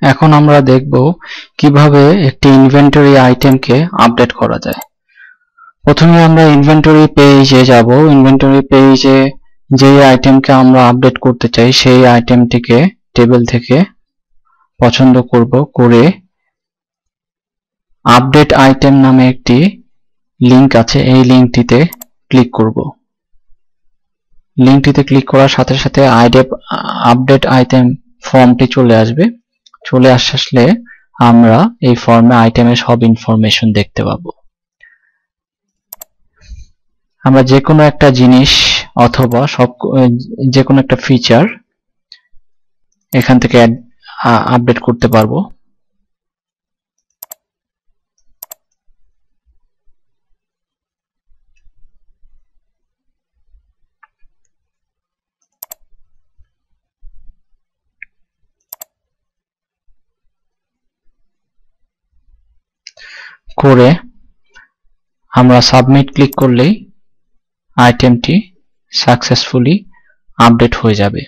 এখন আমরা দেখব কিভাবে একটি ইনভেন্টরি আইটেমকে আপডেট করা যায়। প্রথমে আমরা ইনভেন্টরি পেজে যাব। ইনভেন্টরি পেজে যে আইটেমকে আমরা আপডেট করতে চাই সেই আইটেমটিকে টেবিল থেকে পছন্দ করব, করে আপডেট আইটেম নামে একটি লিংক আছে, এই লিংকটিতে ক্লিক করব। লিংকটিতে ক্লিক করার সাথে সাথে আপডেট আইটেম ফর্মটি চলে আসবে। চলে আসলে আমরা এই ফর্মে আইটেমের সব ইনফরমেশন দেখতে পাবো। আমরা যে কোনো একটা জিনিস অথবা যে কোনো একটা ফিচার এখান থেকে আপডেট করতে পারবো। করে আমরা সাবমিট ক্লিক করলেই আইটেমটি সাকসেসফুলি আপডেট হয়ে যাবে।